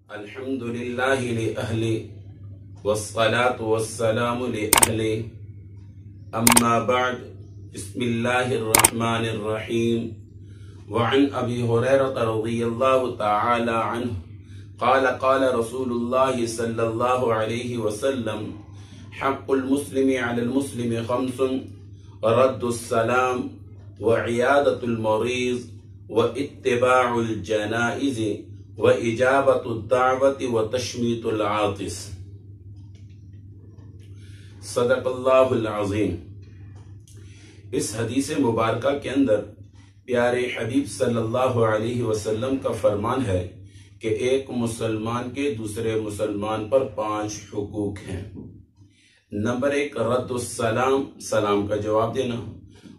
الحمد للہ لأہلِ والصلاة والسلام لأہلِ اما بعد بسم اللہ الرحمن الرحیم وعن ابی ہریرہ رضی اللہ تعالی عنہ قال قال رسول اللہ صلی اللہ علیہ وسلم حق المسلم علی المسلم خمس رد السلام وعیادة المریض واتباع الجنائز وإجابة الدعوة وتشميت العاطس صدق اللہ العظیم۔ اس حدیث مبارکہ کے اندر پیارے حبیب صلی اللہ علیہ وسلم کا فرمان ہے کہ ایک مسلمان کے دوسرے مسلمان پر 5 حقوق ہیں۔ نمبر 1 رد السلام، سلام کا جواب دینا،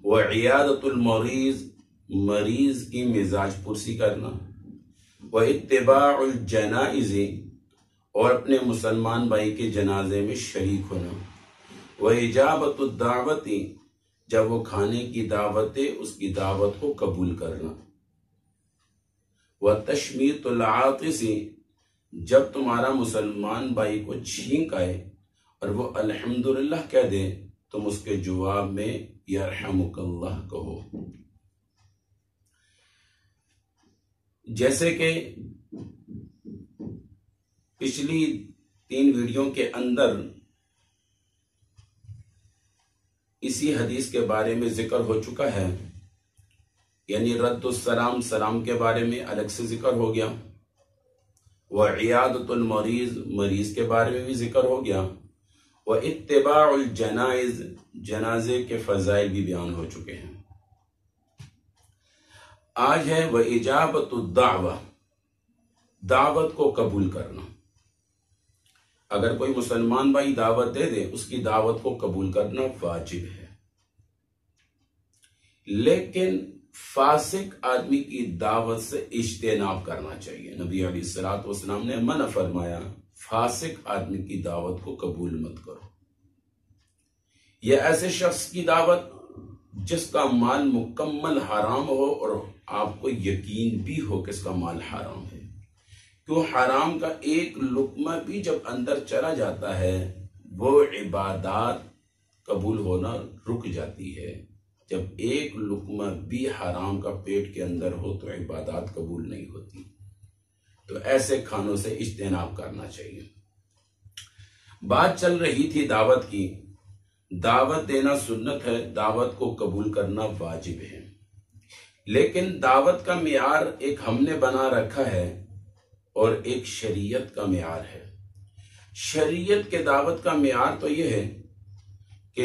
وعیادۃ المریض، مریض کی مزاج پرسی کرنا، واتباع الجنائز، اور اپنے مسلمان بھائی کے جنازے میں شریک ہونا، واجابۃ الدعوت، جب وہ کھانے کی دعوت ہے اس کی دعوت کو قبول کرنا، وتشمیت العاطس، جب تمہارا مسلمان بھائی کو چھینک آئے اور وہ الحمدللہ کہہ دے تم اس کے جواب میں یرحمک اللہ کہو۔ جیسے کہ پچھلی 3 ویڈیو کے اندر اسی حدیث کے بارے میں ذکر ہو چکا ہے، یعنی رد السلام، سلام کے بارے میں الگ سے ذکر ہو گیا، وعیادۃ المریض، مریض کے بارے میں بھی ذکر ہو گیا، واتباع الجنائز، جنازے کے فضائل بھی بیان ہو چکے ہیں۔ آج ہے وإجابۃ الدعوہ، دعوت کو قبول کرنا۔ اگر کوئی مسلمان بھائی دعوت دے دے اس کی دعوت کو قبول کرنا واجب ہے، لیکن فاسق آدمی کی دعوت سے اجتناب کرنا چاہیے۔ نبی علیہ الصلوۃ والسلام نے منع فرمایا فاسق آدمی کی دعوت کو قبول مت کرو۔ یہ ایسے شخص کی دعوت جس کا مال مکمل حرام ہو اور آپ کو یقین بھی ہو کہ اس کا مال حرام ہے، کیوں حرام کا ایک لقمہ بھی جب اندر چلا جاتا ہے وہ عبادات قبول ہونا رک جاتی ہے۔ جب ایک لقمہ بھی حرام کا پیٹ کے اندر ہو تو عبادات قبول نہیں ہوتی، تو ایسے کھانوں سے اجتناب کرنا چاہیے۔ بات چل رہی تھی دعوت کی، دعوت دینا سنت ہے، دعوت کو قبول کرنا واجب ہے، لیکن دعوت کا معیار ایک ہم نے بنا رکھا ہے اور ایک شریعت کا معیار ہے۔ شریعت کے دعوت کا معیار تو یہ ہے کہ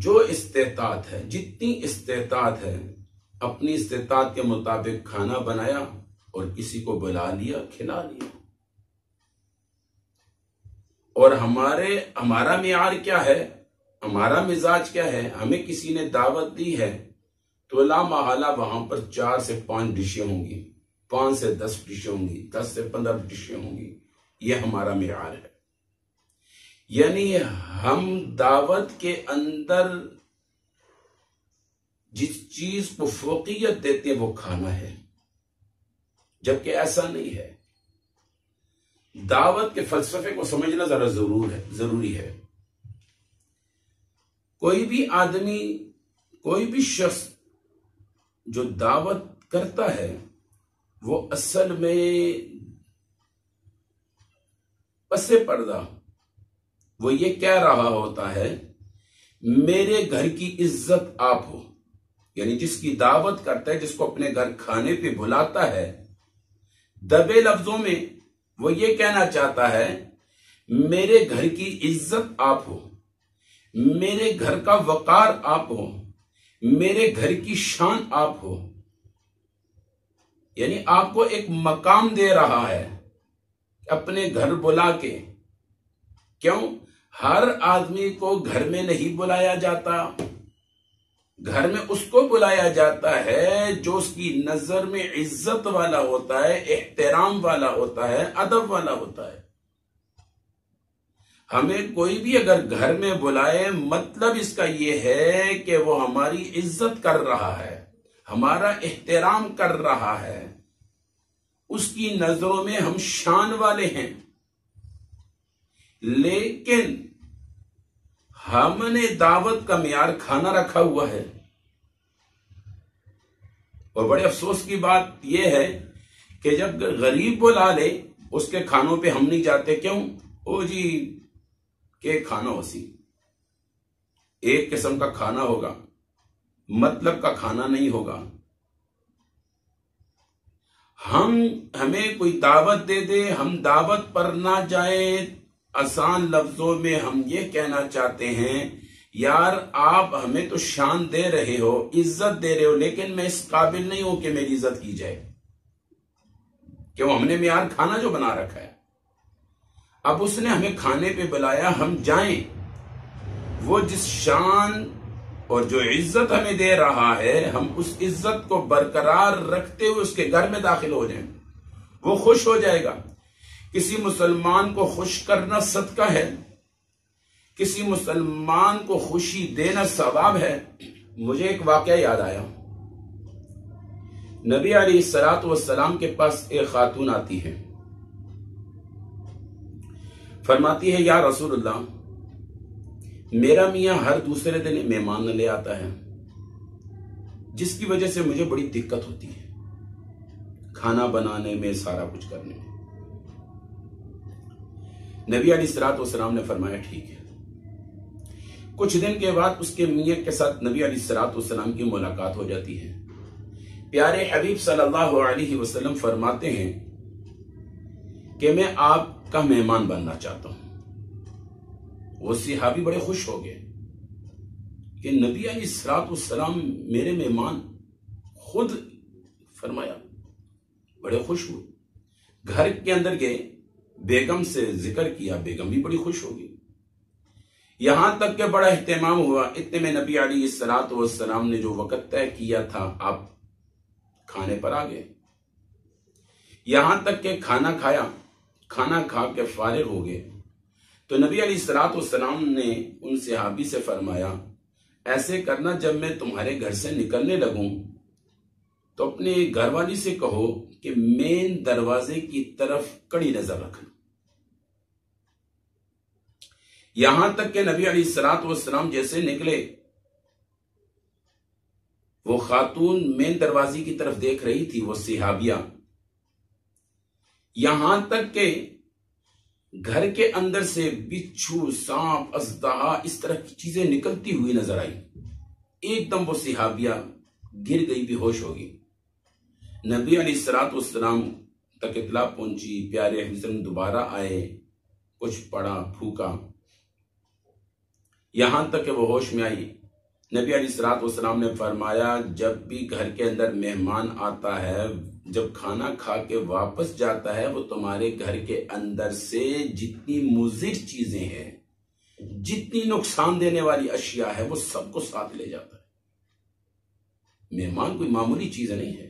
جو استطاعت ہے، جتنی استطاعت ہے، اپنی استطاعت کے مطابق کھانا بنایا اور کسی کو بلا لیا، کھلا لیا۔ اور ہمارا معیار کیا ہے، ہمارا مزاج کیا ہے؟ ہمیں کسی نے دعوت دی ہے تو لا محالہ وہاں پر 4 سے 5 ڈشیں ہوں گی، 5 سے 10 ڈشیں ہوں گی، 10 سے 15 ڈشیں ہوں گی، یہ ہمارا معیار ہے۔ یعنی ہم دعوت کے اندر جس چیز کو فوقیت دیتے ہیں وہ کھانا ہے، جبکہ ایسا نہیں ہے۔ دعوت کے فلسفے کو سمجھنا ذرا ضروری ہے۔ کوئی بھی آدمی، کوئی بھی شخص جو دعوت کرتا ہے وہ اصل میں پس پردہ وہ یہ کہہ رہا ہوتا ہے میرے گھر کی عزت آپ ہو، یعنی جس کی دعوت کرتا ہے، جس کو اپنے گھر کھانے پہ بلاتا ہے، دبے لفظوں میں وہ یہ کہنا چاہتا ہے میرے گھر کی عزت آپ ہو، میرے گھر کا وقار آپ ہو، میرے گھر کی شان آپ ہو، یعنی آپ کو ایک مقام دے رہا ہے اپنے گھر بلا کے۔ کیوں؟ ہر آدمی کو گھر میں نہیں بلایا جاتا، گھر میں اس کو بلایا جاتا ہے جو اس کی نظر میں عزت والا ہوتا ہے، احترام والا ہوتا ہے، ادب والا ہوتا ہے۔ ہمیں کوئی بھی اگر گھر میں بلائے مطلب اس کا یہ ہے کہ وہ ہماری عزت کر رہا ہے، ہمارا احترام کر رہا ہے، اس کی نظروں میں ہم شان والے ہیں۔ لیکن ہم نے دعوت کا معیار کھانا رکھا ہوا ہے، اور بڑے افسوس کی بات یہ ہے کہ جب غریب بلا لے اس کے کھانوں پہ ہم نہیں جاتے۔ کیوں؟ او جی کہ کھانا وسیع، ایک قسم کا کھانا ہوگا، مطلب کا کھانا نہیں ہوگا۔ ہمیں کوئی دعوت دے دے، ہم دعوت پر نہ جائیں، آسان لفظوں میں ہم یہ کہنا چاہتے ہیں یار آپ ہمیں تو شان دے رہے ہو، عزت دے رہے ہو، لیکن میں اس قابل نہیں ہوں کہ میری عزت کی جائے، کیوں؟ ہم نے معیار کھانا جو بنا رکھا ہے۔ اب اس نے ہمیں کھانے پہ بلایا، ہم جائیں، وہ جس شان اور جو عزت ہمیں دے رہا ہے ہم اس عزت کو برقرار رکھتے ہوئے اس کے گھر میں داخل ہو جائیں، وہ خوش ہو جائے گا۔ کسی مسلمان کو خوش کرنا صدقہ ہے، کسی مسلمان کو خوشی دینا ثواب ہے۔ مجھے ایک واقعہ یاد آیا، نبی علیہ السلام کے پاس ایک خاتون آتی ہے، فرماتی ہے یا رسول اللہ میرا میاں ہر دوسرے دن مہمان لے آتا ہے، جس کی وجہ سے مجھے بڑی دقت ہوتی ہے کھانا بنانے میں، سارا کچھ کرنے میں۔ نبی علیہ السلام نے فرمایا ٹھیک ہے۔ کچھ دن کے بعد اس کے میاں کے ساتھ نبی علیہ السلام کی ملاقات ہو جاتی ہے۔ پیارے حبیب صلی اللہ علیہ وسلم فرماتے ہیں کہ میں آپ کا مہمان بننا چاہتا ہوں۔ وہ صحابی بڑے خوش ہو گئے کہ نبی علیہ السلام میرے مہمان، خود فرمایا، بڑے خوش ہوئے۔ گھر کے اندر گئے، بیگم سے ذکر کیا، بیگم بھی بڑی خوش ہوگی، یہاں تک کہ بڑا اہتمام ہوا۔ اتنے میں نبی علیہ السلام نے جو وقت طے کیا تھا آپ کھانے پر آ گئے، یہاں تک کہ کھانا کھایا، کھانا کھا کے فارغ ہو گئے تو نبی علیہ السلام نے ان صحابی سے فرمایا ایسے کرنا، جب میں تمہارے گھر سے نکلنے لگوں تو اپنے گھر والی سے کہو کہ مین دروازے کی طرف کڑی نظر رکھنا۔ یہاں تک کہ نبی علیہ السلام جیسے نکلے، وہ خاتون مین دروازے کی طرف دیکھ رہی تھی، وہ صحابیہ، یہاں تک کہ گھر کے اندر سے بچھو، سانپ، اژدہا، اس طرح کی چیزیں نکلتی ہوئی نظر آئی۔ ایک دم وہ صحابیہ گر گئی، بے ہوش ہوگی۔ نبی علیہ السلام تک اطلاع پہنچی، پیارے حضرت دوبارہ آئے، کچھ پڑا، پھونکا، یہاں تک کہ وہ ہوش میں آئی۔ نبی علیہ السلام نے فرمایا جب بھی گھر کے اندر مہمان آتا ہے، جب کھانا کھا کے واپس جاتا ہے، وہ تمہارے گھر کے اندر سے جتنی مضر چیزیں ہیں، جتنی نقصان دینے والی اشیاء ہے، وہ سب کو ساتھ لے جاتا ہے۔ مہمان کوئی معمولی چیز نہیں ہے،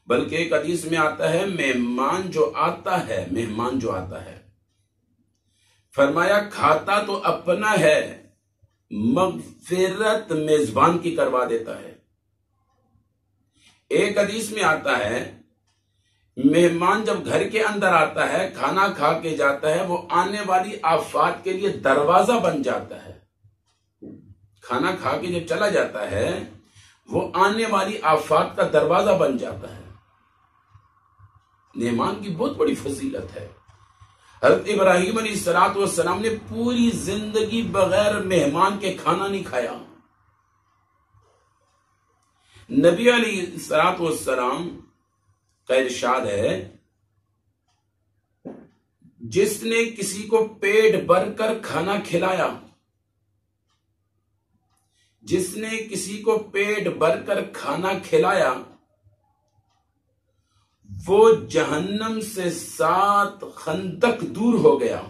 بلکہ ایک حدیث میں آتا ہے مہمان جو آتا ہے، فرمایا کھاتا تو اپنا ہے، مغفرت میزبان کی کروا دیتا ہے۔ ایک حدیث میں آتا ہے مہمان جب گھر کے اندر آتا ہے، کھانا کھا کے جاتا ہے، وہ آنے والی آفات کے لیے دروازہ بن جاتا ہے۔ کھانا کھا کے جب چلا جاتا ہے، وہ آنے والی آفات کا دروازہ بن جاتا ہے۔ مہمان کی بہت بڑی فضیلت ہے۔ حضرت ابراہیم علیہ السلام نے پوری زندگی بغیر مہمان کے کھانا نہیں کھایا۔ نبی علیہ السلام کا ارشاد ہے جس نے کسی کو پیٹ بھر کر کھانا کھلایا، جس نے کسی کو پیٹ بھر کر کھانا کھلایا، وہ جہنم سے 7 خندق دور ہو گیا۔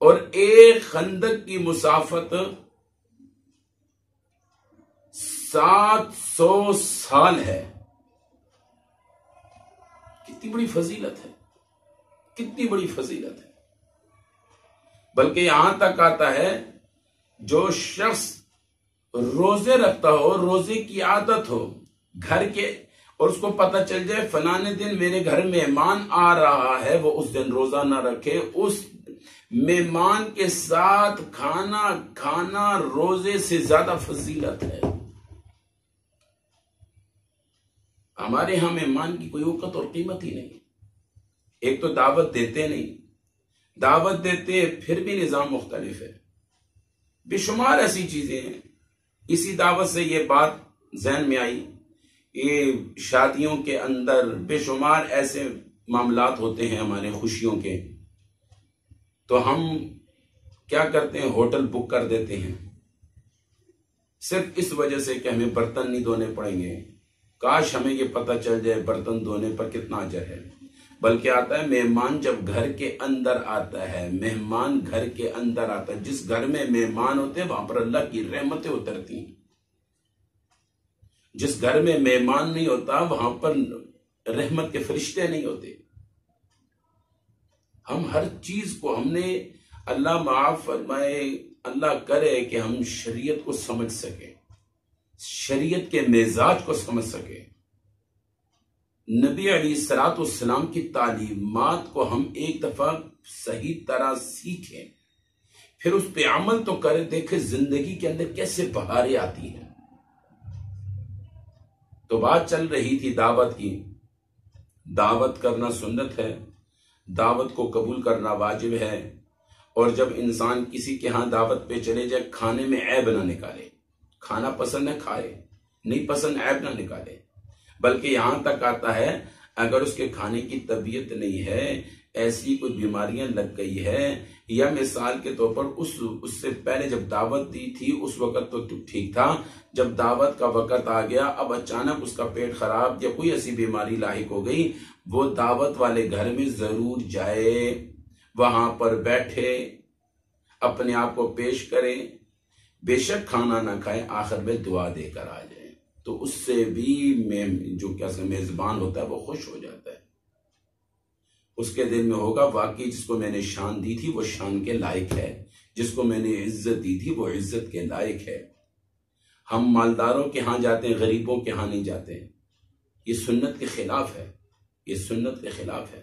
اور ایک خندق کی مسافت 700 سال ہے۔ کتنی بڑی فضیلت ہے، کتنی بڑی فضیلت ہے۔ بلکہ یہاں تک آتا ہے جو شخص روزے رکھتا ہو، روزے کی عادت ہو گھر کے، اور اس کو پتہ چل جائے فلانے دن میرے گھر مہمان آ رہا ہے، وہ اس دن روزہ نہ رکھے، اس مہمان کے ساتھ کھانا کھانا روزے سے زیادہ فضیلت ہے۔ ہمارے ہاں مہمان کی کوئی اوقات اور قیمت ہی نہیں۔ ایک تو دعوت دیتے نہیں، دعوت دیتے پھر بھی نظام مختلف ہے، بے شمار ایسی چیزیں ہیں۔ اسی دعوت سے یہ بات ذہن میں آئی کہ شادیوں کے اندر بے شمار ایسے معاملات ہوتے ہیں ہمارے خوشیوں کے، تو ہم کیا کرتے ہیں، ہوٹل بک کر دیتے ہیں صرف اس وجہ سے کہ ہمیں برتن نہیں دھونے پڑیں گے۔ کاش ہمیں یہ پتہ چل جائے برتن دھونے پر کتنا اجر ہے۔ بلکہ آتا ہے مہمان جب گھر کے اندر آتا ہے، مہمان گھر کے اندر آتا ہے، جس گھر میں مہمان ہوتے ہیں وہاں پر اللہ کی رحمتیں اترتی ہیں۔ جس گھر میں مہمان نہیں ہوتا وہاں پر رحمت کے فرشتے نہیں ہوتے۔ ہم ہر چیز کو ہم نے، اللہ معاف فرمائے، اللہ کرے کہ ہم شریعت کو سمجھ سکیں، شریعت کے مزاج کو سمجھ سکیں، نبی علیہ السلام کی تعلیمات کو ہم ایک دفعہ صحیح طرح سیکھیں، پھر اس پہ عمل تو کریں، دیکھیں زندگی کے اندر کیسے بہاریں آتی ہیں۔ تو بات چل رہی تھی دعوت کی، دعوت کرنا سنت ہے، دعوت کو قبول کرنا واجب ہے، اور جب انسان کسی کے ہاں دعوت پہ چلے جائے کھانے میں عیب نہ نکالے، کھانا پسند ہے کھائے، نہیں پسند عیب نہ نکالے۔ بلکہ یہاں تک آتا ہے اگر اس کے کھانے کی طبیعت نہیں ہے، ایسی کوئی بیماریاں لگ گئی ہے، یا مثال کے طور پر اس سے پہلے جب دعوت دی تھی اس وقت تو ٹھیک تھا، جب دعوت کا وقت آ گیا اب اچانک اس کا پیٹ خراب یا کوئی ایسی بیماری لاحق ہو گئی، وہ دعوت والے گھر میں ضرور جائے، وہاں پر بیٹھے، اپنے آپ کو پیش کریں، بے شک کھانا نہ کھائیں، آخر میں دعا دے کر آ جائیں، تو اس سے بھی جو میزبان ہوتا ہے وہ خوش ہو جاتا ہے۔ اس کے دل میں ہوگا واقعی جس کو میں نے شان دی تھی وہ شان کے لائق ہے، جس کو میں نے عزت دی تھی وہ عزت کے لائق ہے۔ ہم مالداروں کے ہاں جاتے ہیں، غریبوں کے ہاں نہیں جاتے، یہ سنت کے خلاف ہے، یہ سنت کے خلاف ہے۔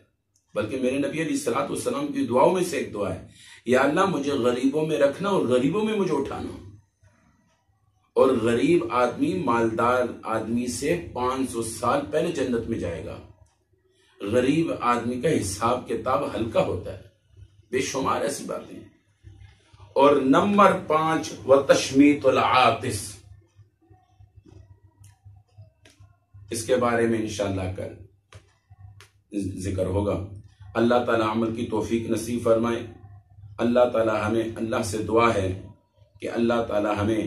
بلکہ میرے نبی علیہ السلام کی دعاؤں میں سے ایک دعا ہے، یا اللہ مجھے غریبوں میں رکھنا اور غریبوں میں مجھے اٹھانا، اور غریب آدمی مالدار آدمی سے 500 سال پہلے جنت میں جائے گا۔ غریب آدمی کا حساب کتاب ہلکا ہوتا ہے، بے شمار ایسی باتیں۔ اور نمبر 5 وَتَشْمِيتُ الْعَاطِسِ، اس کے بارے میں انشاءاللہ کل ذکر ہوگا۔ اللہ تعالی عمل کی توفیق نصیب فرمائے۔ اللہ تعالی ہمیں، اللہ سے دعا ہے کہ اللہ تعالی ہمیں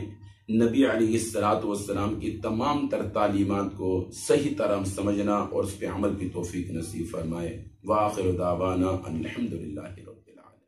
نبی علیہ السلام کی تمام تر تعلیمات کو صحیح طرح سمجھنا اور اس پہ عمل کی توفیق نصیب فرمائے۔ وآخر دعوانا الحمدللہ رب العالمین۔